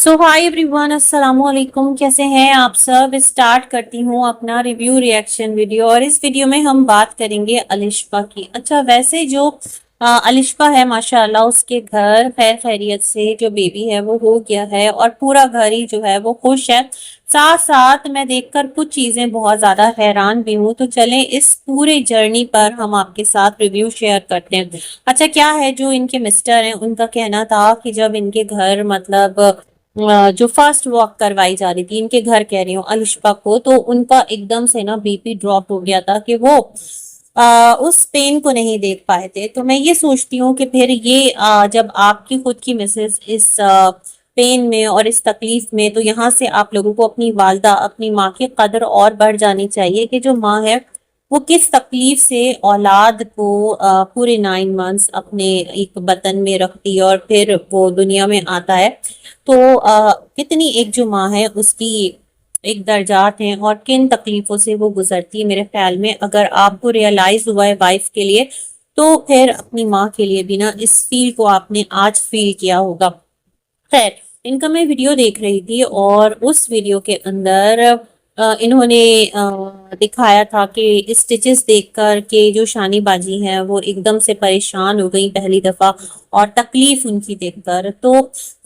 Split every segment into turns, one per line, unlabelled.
सो hi everyone, अस्सलाम वालेकुम। कैसे हैं आप सब। स्टार्ट करती हूँ अपना रिव्यू रिएक्शन वीडियो और इस वीडियो में हम बात करेंगे अलिश्बा की। अच्छा, वैसे जो अलिश्बा है माशाल्लाह, उसके घर खैर खैरियत से जो बेबी है वो हो गया है और पूरा घर ही जो है वो खुश है। साथ साथ मैं देखकर कुछ चीजें बहुत ज्यादा हैरान भी हूँ। तो चलें इस पूरे जर्नी पर हम आपके साथ रिव्यू शेयर करते हैं। अच्छा, क्या है जो इनके मिस्टर हैं, उनका कहना था कि जब इनके घर मतलब जो फर्स्ट वॉक करवाई जा रही थी, इनके घर कह रही हूँ अलिश्बा को, तो उनका एकदम से ना बीपी ड्रॉप हो गया था कि वो उस पेन को नहीं देख पाए थे। तो मैं ये सोचती हूँ कि फिर ये जब आपकी खुद की मिसेस इस पेन में और इस तकलीफ में, तो यहाँ से आप लोगों को अपनी वालदा, अपनी माँ की कदर और बढ़ जानी चाहिए कि जो माँ है वो किस तकलीफ से औलाद को पूरे 9 मंथ्स अपने एक बतन में रखती है और फिर वो दुनिया में आता है। तो कितनी एक जो माँ है उसकी एक दर्जात हैं और किन तकलीफों से वो गुजरती है। मेरे ख्याल में अगर आपको रियलाइज हुआ है वाइफ के लिए, तो फिर अपनी माँ के लिए भी ना इस फील को आपने आज फील किया होगा। खैर, इनका मैं वीडियो देख रही थी और उस वीडियो के अंदर इन्होंने दिखाया था कि स्टिचेस देखकर के जो शानी बाजी है वो एकदम से परेशान हो गई पहली दफा, और तकलीफ उनकी देखकर। तो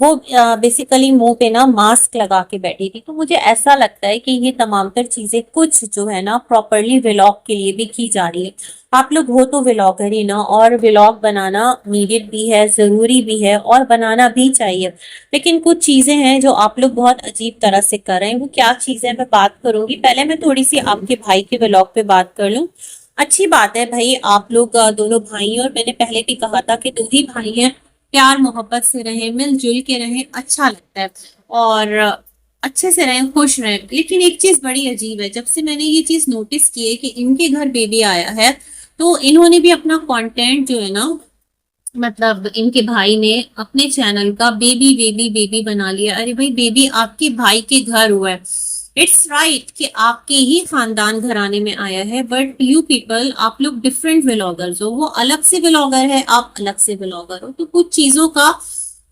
वो बेसिकली मुंह पे ना मास्क लगा के बैठी थी। तो मुझे ऐसा लगता है कि ये तमाम तर चीजें कुछ जो है ना प्रॉपरली व्लॉग के लिए भी की जा रही है। आप लोग हो तो व्लॉगर ही ना, और व्लॉग बनाना नीडेड भी है, जरूरी भी है और बनाना भी चाहिए। लेकिन कुछ चीजें हैं जो आप लोग बहुत अजीब तरह से कर रहे हैं। वो क्या चीजें मैं बात करूंगी, पहले मैं थोड़ी सी आपके भाई के व्लॉग पे बात कर लूं। अच्छी बात है भाई, आप लोग दोनों भाई हैं और मैंने पहले भी कहा था कि दो ही भाई हैं, प्यार मोहब्बत से रहें, मिलजुल के रहें, अच्छा लगता है। और अच्छे से रहें, खुश रहें। लेकिन एक चीज बड़ी अजीब है, जब से मैंने ये चीज नोटिस की है कि इनके घर बेबी आया है, तो इन्होंने भी अपना कंटेंट जो है ना, मतलब इनके भाई ने अपने चैनल का बेबी बेबी बेबी बना लिया। अरे भाई, बेबी आपके भाई के घर हुआ है, इट्स राइट कि आपके ही खानदान घराने में आया है, बट यू पीपल, आप लोग डिफरेंट व्लॉगर्स हो। वो अलग से व्लॉगर है, आप अलग से व्लॉगर हो। तो कुछ चीजों का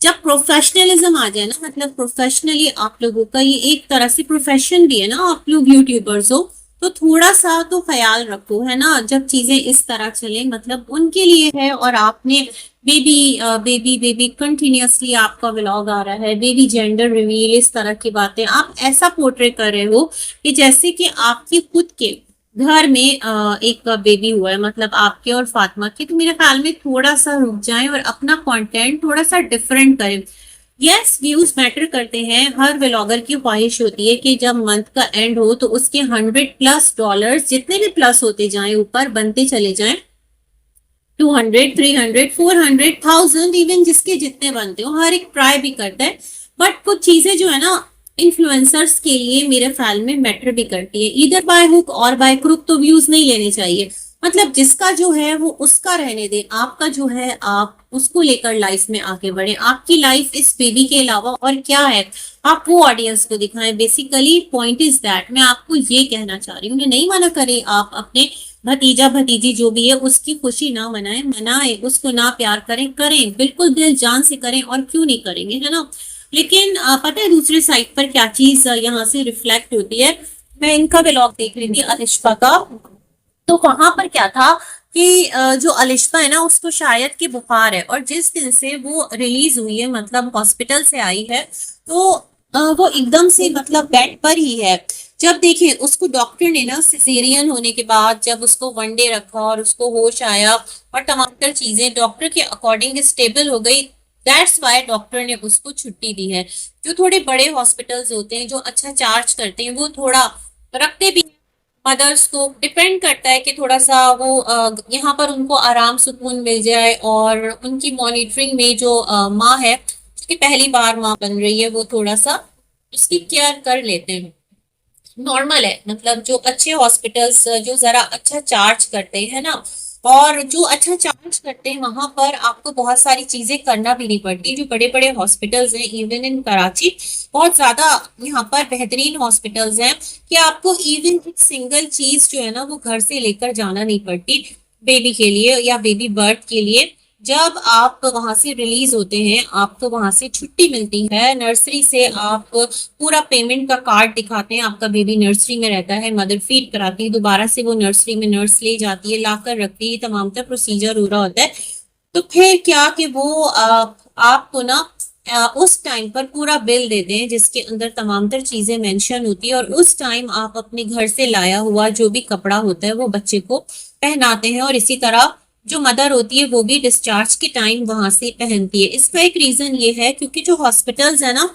जब प्रोफेशनलिज्म आ जाए ना, मतलब प्रोफेशनली आप लोगों का ये एक तरह से प्रोफेशन भी है ना, आप लोग यूट्यूबर्स हो, तो थोड़ा सा तो ख्याल रखो, है ना। जब चीजें इस तरह चले, मतलब उनके लिए है, और आपने बेबी बेबी बेबी कंटिन्यूअसली आपका व्लॉग आ रहा है, बेबी जेंडर रिवील, इस तरह की बातें आप ऐसा पोर्ट्रे कर रहे हो कि जैसे कि आपके खुद के घर में एक बेबी हुआ है, मतलब आपके और फातिमा के। तो मेरे ख्याल में थोड़ा सा रुक जाएं और अपना कंटेंट थोड़ा सा डिफरेंट करें। यस, व्यूज मैटर करते हैं। हर व्लॉगर की ख्वाहिश होती है कि जब मंथ का एंड हो तो उसके 100+ डॉलर्स जितने भी प्लस होते जाएं, ऊपर बनते चले जाएं, 200, 300, 400, 1000, इवन जिसके जितने बनते हो, हर एक ट्राई भी करता है। बट कुछ चीजें जो है ना इन्फ्लुएंसर्स के लिए मेरे ख्याल में मैटर भी करती है। इधर बाय हुक और बाय क्रुक तो व्यूज नहीं लेने चाहिए। मतलब जिसका जो है वो उसका रहने दे, आपका जो है आप उसको लेकर लाइफ में आगे बढ़े। आपकी लाइफ इस बेबी के अलावा और क्या है, आप वो ऑडियंस को दिखाएं। बेसिकली पॉइंट इज दैट, मैं आपको ये कहना चाह रही हूँ, नहीं मना करें आप अपने भतीजा भतीजी जो भी है उसकी खुशी ना मनाएं, मनाएं उसको, ना प्यार करें, करें बिल्कुल दिल जान से करें, और क्यों नहीं करेंगे, है ना। लेकिन पता है दूसरी साइड पर क्या चीज यहाँ से रिफ्लेक्ट होती है। मैं इनका व्लॉग देख रही थी अलिश्बा का, तो वहां पर क्या था कि जो अलिश्बा है ना उसको शायद कि बुखार है, और जिस दिन से वो रिलीज हुई है, मतलब हॉस्पिटल से आई है, तो वो एकदम से मतलब बेड पर ही है। जब देखें उसको डॉक्टर ने ना सिजेरियन होने के बाद जब उसको 1 डे रखा और उसको होश आया और टमाटर चीजें डॉक्टर के अकॉर्डिंग स्टेबल हो गई, दैट्स वाई डॉक्टर ने उसको छुट्टी दी है। जो थोड़े बड़े हॉस्पिटल्स होते हैं जो अच्छा चार्ज करते हैं, वो थोड़ा रखते भी हैं। मदर्स को डिपेंड करता है कि थोड़ा सा वो यहाँ पर उनको आराम सुकून मिल जाए, और उनकी मॉनिटरिंग में जो माँ है, उसकी पहली बार माँ बन रही है, वो थोड़ा सा उसकी केयर कर लेते हैं। नॉर्मल है, मतलब जो अच्छे हॉस्पिटल्स जो जरा अच्छा चार्ज करते हैं ना, और जो अच्छा चार्ज करते हैं वहां पर आपको बहुत सारी चीजें करना भी नहीं पड़ती। जो बड़े बड़े हॉस्पिटल्स हैं इवन इन कराची, बहुत ज्यादा यहाँ पर बेहतरीन हॉस्पिटल्स हैं कि आपको इवन एक सिंगल चीज जो है ना वो घर से लेकर जाना नहीं पड़ती बेबी के लिए या बेबी बर्थ के लिए। जब आप वहां से रिलीज होते हैं, आपको वहां से छुट्टी मिलती है नर्सरी से, आप पूरा पेमेंट का कार्ड दिखाते हैं, आपका बेबी नर्सरी में रहता है, मदर फीड कराती है, दोबारा से वो नर्सरी में नर्स ले जाती है, लाकर रखती है, तमाम तरह प्रोसीजर हो रहा होता है। तो फिर क्या कि वो आपको ना उस टाइम पर पूरा बिल देते हैं जिसके अंदर तमाम तर चीजें मेंशन होती है, और उस टाइम आप अपने घर से लाया हुआ जो भी कपड़ा होता है वो बच्चे को पहनाते हैं, और इसी तरह जो मदर होती है वो भी डिस्चार्ज के टाइम वहां से पहनती है। इसका एक रीजन ये है क्योंकि जो हॉस्पिटल्स है ना,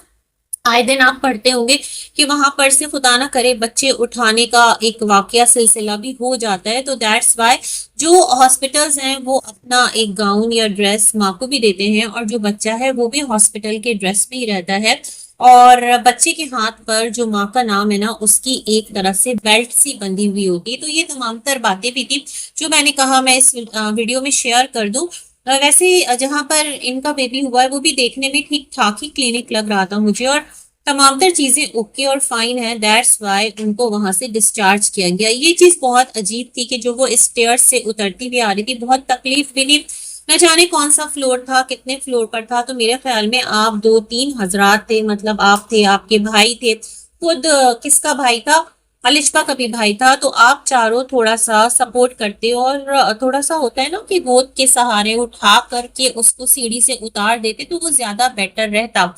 आए दिन आप पढ़ते होंगे कि वहां पर से खुदा ना करे बच्चे उठाने का एक वाकया सिलसिला भी हो जाता है, तो दैट्स वाई जो हॉस्पिटल्स हैं वो अपना एक गाउन या ड्रेस माँ को भी देते हैं, और जो बच्चा है वो भी हॉस्पिटल के ड्रेस में ही रहता है, और बच्चे के हाथ पर जो माँ का नाम है ना उसकी एक तरह से बेल्ट सी बंधी हुई होती है। तो ये तमाम तर बातें भी थी जो मैंने कहा मैं इस वीडियो में शेयर कर दूं। वैसे जहां पर इनका बेबी हुआ है वो भी देखने में ठीक ठाक ही क्लिनिक लग रहा था मुझे, और तमाम तर चीजें ओके और फाइन है, दैट्स वाई उनको वहां से डिस्चार्ज किया गया। ये चीज बहुत अजीब थी कि जो वो स्टेयर्स से उतरती हुई आ रही थी, बहुत तकलीफ भी नहीं, न जाने कौन सा फ्लोर था, कितने फ्लोर पर था। तो मेरे ख्याल में आप दो तीन हजरात थे, मतलब आप थे, आपके भाई थे, खुद किसका भाई था, अलिशबा का भी भाई था, तो आप चारों थोड़ा सा सपोर्ट करते, और थोड़ा सा होता है ना कि गोद के सहारे उठा करके उसको सीढ़ी से उतार देते तो वो ज्यादा बेटर रहता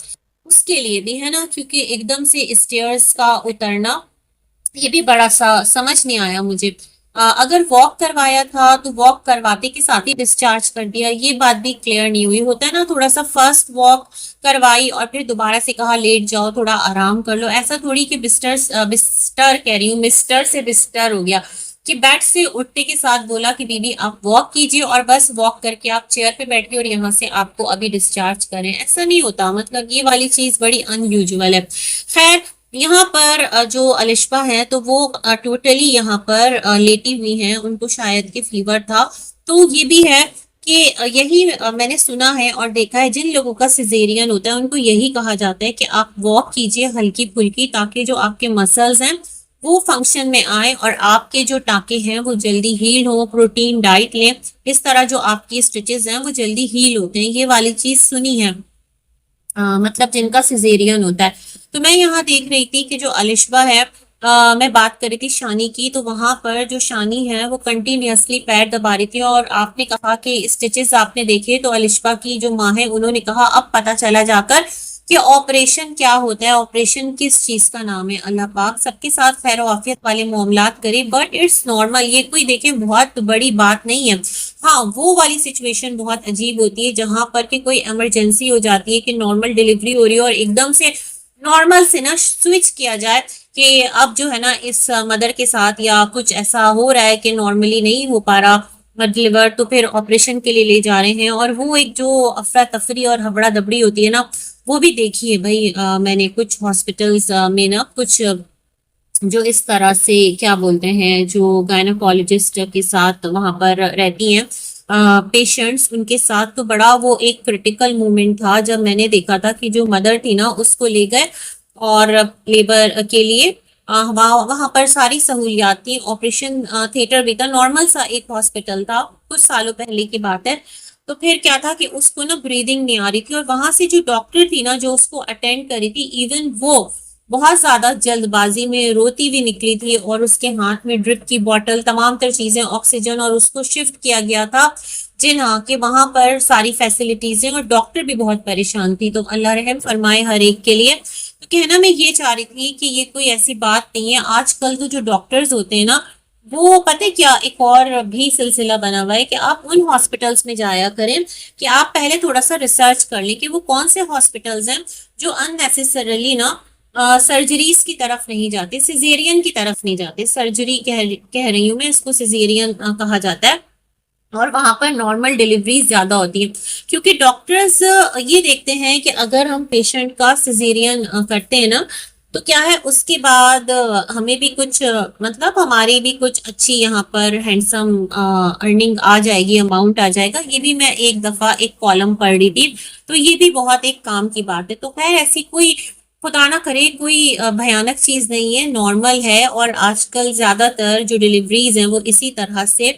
उसके लिए भी, है ना, क्योंकि एकदम से स्टेयर्स का उतरना ये भी बड़ा सा समझ नहीं आया मुझे। अगर वॉक करवाया था तो वॉक करवाते के साथ ही डिस्चार्ज कर दिया, ये बात भी क्लियर नहीं हुई। होता है ना, थोड़ा सा फर्स्ट वॉक करवाई और फिर दोबारा से कहा लेट जाओ थोड़ा आराम कर लो, ऐसा थोड़ी कि बिस्तर कह रही हूँ, मिस्टर से बिस्तर हो गया कि बेड से उठने के साथ बोला कि दीदी आप वॉक कीजिए, और बस वॉक करके आप चेयर पे बैठ गए और यहाँ से आपको अभी डिस्चार्ज करें, ऐसा नहीं होता। मतलब ये वाली चीज बड़ी अनयूजुअल है। खैर, यहाँ पर जो अलिशबा है तो वो टोटली यहाँ पर लेटी हुई हैं, उनको शायद कि फीवर था। तो ये भी है कि यही मैंने सुना है और देखा है, जिन लोगों का सिजेरियन होता है उनको यही कहा जाता है कि आप वॉक कीजिए हल्की फुल्की, ताकि जो आपके मसल्स हैं वो फंक्शन में आए और आपके जो टाके हैं वो जल्दी हील हो, प्रोटीन डाइट लें, इस तरह जो आपकी स्टिचेस हैं वो जल्दी हील होते हैं। ये वाली चीज सुनी है, मतलब जिनका सिजेरियन होता है। तो मैं यहाँ देख रही थी कि जो अलिशबा है, मैं बात कर रही थी शानी की, तो वहां पर जो शानी है वो कंटिन्यूअसली पैर दबा रही थी, और आपने कहा कि स्टिचेस आपने देखे, तो अलिशबा की जो माँ है उन्होंने कहा अब पता चला जाकर कि ऑपरेशन क्या होता है, ऑपरेशन किस चीज का नाम है। अल्लाह पाक सबके साथ खैर आफियत वाले मामलात करे, बट इट्स नॉर्मल, ये कोई देखें बहुत बड़ी बात नहीं है। हाँ, वो वाली सिचुएशन बहुत अजीब होती है जहां पर कि कोई इमरजेंसी हो जाती है कि नॉर्मल डिलीवरी हो रही है और एकदम से नॉर्मल से ना स्विच किया जाए कि अब जो है ना इस मदर के साथ या कुछ ऐसा हो रहा है कि नॉर्मली नहीं हो पा रहा डिलीवर, तो फिर ऑपरेशन के लिए ले जा रहे हैं, और वो एक जो अफरा तफरी और हबड़ा दबड़ी होती है ना, वो भी देखी है भाई। मैंने कुछ हॉस्पिटल्स में ना कुछ जो इस तरह से क्या बोलते हैं, जो गायनोकोलॉजिस्ट के साथ वहां पर रहती हैं पेशेंट्स, उनके साथ तो बड़ा वो एक क्रिटिकल मोमेंट था जब मैंने देखा था कि जो मदर थी ना उसको ले गए और लेबर के लिए वहां पर सारी सहूलियात थी, ऑपरेशन थिएटर भी था, नॉर्मल सा एक हॉस्पिटल था, कुछ सालों पहले की बात है। तो फिर क्या था कि उसको ना ब्रीदिंग नहीं आ रही थी, और वहां से जो डॉक्टर थी ना जो उसको अटेंड करी थी, इवन वो बहुत ज्यादा जल्दबाजी में रोती हुई निकली थी, और उसके हाथ में ड्रिप की बोतल, तमाम तर चीजें, ऑक्सीजन, और उसको शिफ्ट किया गया था। जी हाँ, कि वहां पर सारी फैसिलिटीज हैं, और डॉक्टर भी बहुत परेशान थी। तो अल्लाह रहम फरमाए हर एक के लिए। तो कहना मैं ये चाह रही थी कि ये कोई ऐसी बात नहीं है, आजकल तो जो डॉक्टर्स होते हैं ना, वो पता है क्या, एक और भी सिलसिला बना हुआ है कि आप उन हॉस्पिटल्स में जाया करें कि आप पहले थोड़ा सा रिसर्च कर लें कि वो कौन से हॉस्पिटल्स हैं जो अननेसेसरली ना सर्जरीज की तरफ नहीं जाते, सिजेरियन की तरफ नहीं जाते, सर्जरी कह रही हूँ मैं, इसको सिजेरियन कहा जाता है, और वहां पर नॉर्मल डिलीवरी ज्यादा होती है, क्योंकि डॉक्टर्स ये देखते हैं कि अगर हम पेशेंट का सिजेरियन करते हैं ना, तो क्या है उसके बाद हमें भी कुछ मतलब हमारी भी कुछ अच्छी यहाँ पर हैंडसम अर्निंग आ जाएगी, अमाउंट आ जाएगा। ये भी मैं एक दफा एक कॉलम पढ़ रही थी, तो ये भी बहुत एक काम की बात है। तो खैर ऐसी कोई खुदा ना करे कोई भयानक चीज नहीं है, नॉर्मल है, और आजकल ज्यादातर जो डिलीवरीज हैं वो इसी तरह से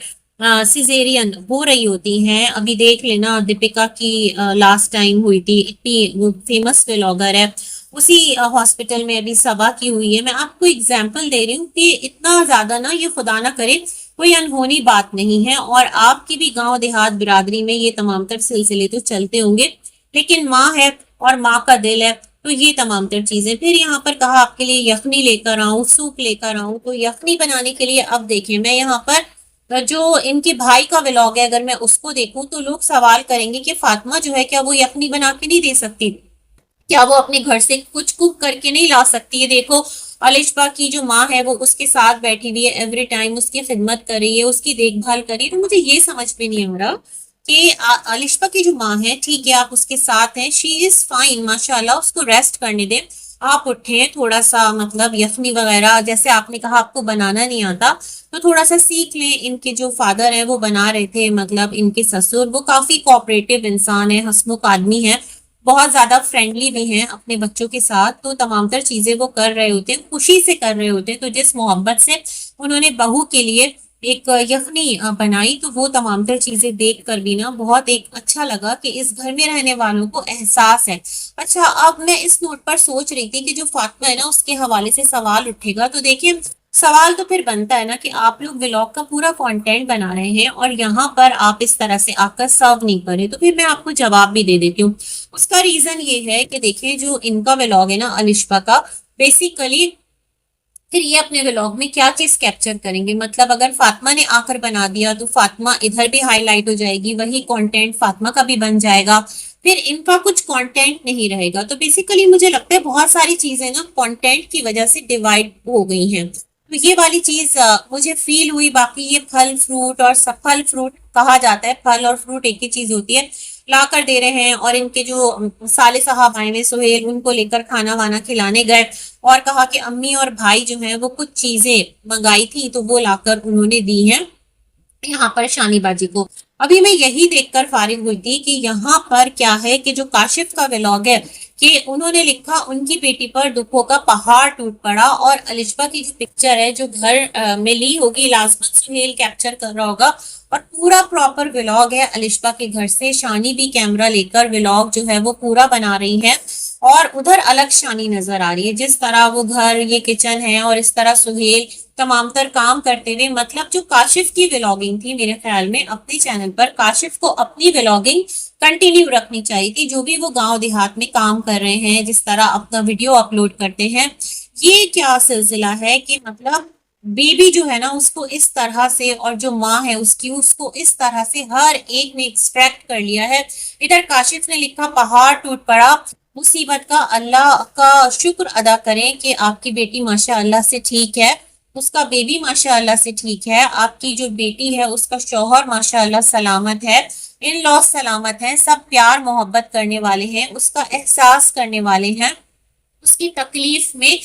सिजेरियन हो रही होती हैं। अभी देख लेना, दीपिका की लास्ट टाइम हुई थी, इतनी वो फेमस व्लॉगर है, उसी हॉस्पिटल में अभी सबा की हुई है। मैं आपको एग्जांपल दे रही हूँ कि इतना ज्यादा ना, ये खुदा ना करे कोई अनहोनी बात नहीं है। और आपकी भी गांव देहात बिरादरी में ये तमाम तर सिलसिले तो चलते होंगे, लेकिन माँ है और माँ का दिल है, तो ये तमाम तर चीजें। फिर यहाँ पर कहा आपके लिए यखनी लेकर आऊं, सूप लेकर आऊं, तो यखनी बनाने के लिए अब देखें, मैं यहाँ पर जो इनके भाई का व्लॉग है, अगर मैं उसको देखूं तो लोग सवाल करेंगे कि फातिमा जो है क्या वो यखनी बना के नहीं दे सकती, क्या वो अपने घर से कुछ कुक करके नहीं ला सकती है। देखो अलिशबा की जो माँ है वो उसके साथ बैठी हुई है, एवरी टाइम उसकी खिदमत कर रही है, उसकी देखभाल कर रही है। तो मुझे ये समझ में नहीं आ रहा कि अलिशबा की जो माँ है, ठीक है आप उसके साथ हैं, शी इज फाइन माशाल्लाह, उसको रेस्ट करने दें। आप उठे थोड़ा सा, मतलब यखनी वगैरह जैसे आपने कहा आपको बनाना नहीं आता, तो थोड़ा सा सीख लें। इनके जो फादर है वो बना रहे थे, मतलब इनके ससुर, वो काफी कोऑपरेटिव इंसान है, हंसमुख आदमी है, बहुत ज्यादा फ्रेंडली भी हैं अपने बच्चों के साथ। तो तमाम तर चीजें वो कर रहे होते हैं, खुशी से कर रहे होते हैं। तो जिस मोहब्बत से उन्होंने बहू के लिए एक यखनी बनाई, तो वो तमाम तर चीजें देख कर भी ना बहुत एक अच्छा लगा कि इस घर में रहने वालों को एहसास है। अच्छा, अब मैं इस नोट पर सोच रही थी कि जो फातिमा है ना, उसके हवाले से सवाल उठेगा, तो देखिए सवाल तो फिर बनता है ना कि आप लोग व्लॉग का पूरा कंटेंट बना रहे हैं और यहाँ पर आप इस तरह से आकर सर्व नहीं करें। तो फिर मैं आपको जवाब भी दे देती हूँ। उसका रीजन ये है कि देखिए जो इनका व्लॉग है ना अलिशबा का, बेसिकली फिर ये अपने व्लॉग में क्या चीज कैप्चर करेंगे, मतलब अगर फातिमा ने आकर बना दिया तो फातिमा इधर भी हाईलाइट हो जाएगी, वही कंटेंट फातिमा का भी बन जाएगा, फिर इनका कुछ कंटेंट नहीं रहेगा। तो बेसिकली मुझे लगता है बहुत सारी चीजें ना कंटेंट की वजह से डिवाइड हो गई हैं। तो ये वाली चीज मुझे फील हुई। बाकी ये फल फ्रूट और सब, फल फ्रूट कहा जाता है, फल और फ्रूट एक ही चीज होती है, ला कर दे रहे हैं। और इनके जो साले साहब आए हुए सुहेल, उनको लेकर खाना वाना खिलाने गए और कहा कि अम्मी और भाई जो है वो कुछ चीजें मंगाई थी तो वो लाकर उन्होंने दी हैं यहाँ पर शानीबाजी को। अभी मैं यही देखकर फारिग हुई थी कि यहाँ पर क्या है कि जो काशिफ का व्लॉग है कि उन्होंने लिखा उनकी बेटी पर दुखों का पहाड़ टूट पड़ा, और अलिशबा की जो पिक्चर है जो घर में ली होगी, लाजमन सुहेल कैप्चर कर रहा होगा, और पूरा प्रॉपर व्लॉग है अलिशबा के घर से। शानी भी कैमरा लेकर व्लॉग जो है वो पूरा बना रही है, और उधर अलग शानी नजर आ रही है। जिस तरह वो घर, ये किचन है, और इस तरह सुहेल तमाम तर काम करते हुए, मतलब जो काशिफ की व्लॉगिंग थी, मेरे ख्याल में अपने चैनल पर काशिफ को अपनी व्लॉगिंग कंटिन्यू रखनी चाहिए थी। जो भी वो गांव देहात में काम कर रहे हैं, जिस तरह अपना वीडियो अपलोड करते हैं, ये क्या सिलसिला है कि मतलब बेबी जो है ना उसको इस तरह से, और जो माँ है उसकी, उसको इस तरह से हर एक ने एक्सट्रैक्ट कर लिया है। इधर काशिफ ने लिखा पहाड़ टूट पड़ा मुसीबत का, अल्लाह का शुक्र अदा करें कि आपकी बेटी माशाअल्लाह से ठीक है, उसका बेबी माशाअल्लाह से ठीक है, आपकी जो बेटी है उसका शौहर माशाअल्लाह सलामत है, इन लॉ सलामत है, सब प्यार मोहब्बत करने वाले हैं, उसका एहसास करने वाले हैं, उसकी तकलीफ में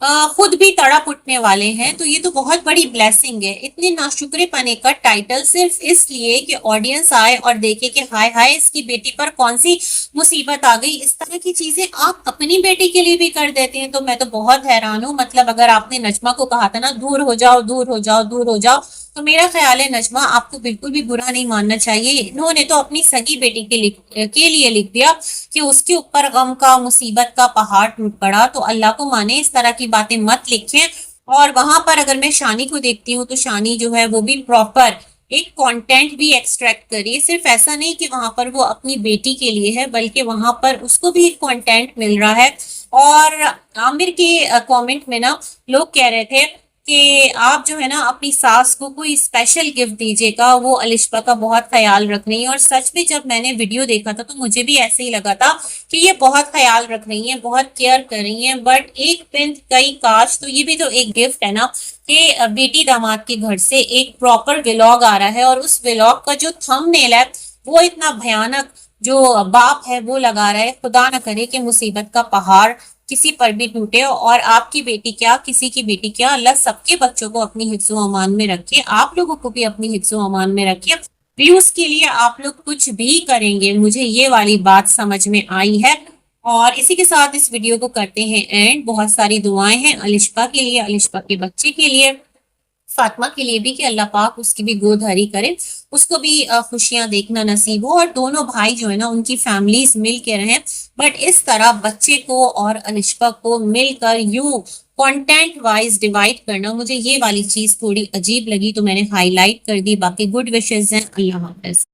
खुद भी तड़प उठने वाले हैं। तो ये तो बहुत बड़ी ब्लेसिंग है। इतने नाशुक्रे पने का टाइटल सिर्फ इसलिए कि ऑडियंस आए और देखे कि हाय हाय इसकी बेटी पर कौन सी मुसीबत आ गई। इस तरह की चीजें आप अपनी बेटी के लिए भी कर देते हैं, तो मैं तो बहुत हैरान हूँ। मतलब अगर आपने नजमा को कहा था ना दूर हो जाओ दूर हो जाओ दूर हो जाओ, तो मेरा ख्याल है नजमा आपको बिल्कुल भी बुरा नहीं मानना चाहिए। इन्होंने तो अपनी सगी बेटी के लिए लिख दिया कि उसके ऊपर गम का, मुसीबत का पहाड़ टूट पड़ा। तो अल्लाह को माने, इस तरह की बातें मत लिखें। और वहां पर अगर मैं शानी को देखती हूँ तो शानी जो है वो भी प्रॉपर एक कंटेंट भी एक्सट्रैक्ट करिए। सिर्फ ऐसा नहीं कि वहां पर वो अपनी बेटी के लिए है, बल्कि वहां पर उसको भी एक कंटेंट मिल रहा है। और आमिर के कमेंट में ना लोग कह रहे थे कि आप जो है ना अपनी सास को कोई स्पेशल गिफ्ट दीजिएगा, वो अलिशबा का बहुत ख्याल रख रही है। और सच में जब मैंने वीडियो देखा था तो मुझे भी ऐसे ही लगा था कि ये बहुत ख्याल रख रही हैं, बहुत केयर कर रही हैं। बट एक पिन कई काश, तो ये भी तो एक गिफ्ट है ना कि बेटी दामाद के घर से एक प्रॉपर व्लॉग आ रहा है, और उस व्लॉग का जो थंबनेल है वो इतना भयानक जो बाप है वो लगा रहा है। खुदा ना करे कि मुसीबत का पहाड़ किसी पर भी टूटे, और आपकी बेटी क्या, किसी की बेटी क्या, अल्लाह सबके बच्चों को अपनी हिफ्ज़ो अमान में रखे, आप लोगों को भी अपनी हिफ्ज़ो अमान में रखे। व्यूज के लिए आप लोग कुछ भी करेंगे, मुझे ये वाली बात समझ में आई है। और इसी के साथ इस वीडियो को करते हैं एंड। बहुत सारी दुआएं हैं अलिशबा के लिए, अलिशबा के बच्चे के लिए। फातिमा के लिए भी कि अल्लाह पाक उसकी भी गोद हरी करे, उसको भी खुशियां देखना नसीब हो, और दोनों भाई जो है ना उनकी फैमिलीज मिल के रहें। बट इस तरह बच्चे को और अलिशबा को मिलकर यूं कंटेंट वाइज डिवाइड करना, मुझे ये वाली चीज थोड़ी अजीब लगी, तो मैंने हाईलाइट कर दी। बाकी गुड विशेष हैं। अल्लाह हाफिज।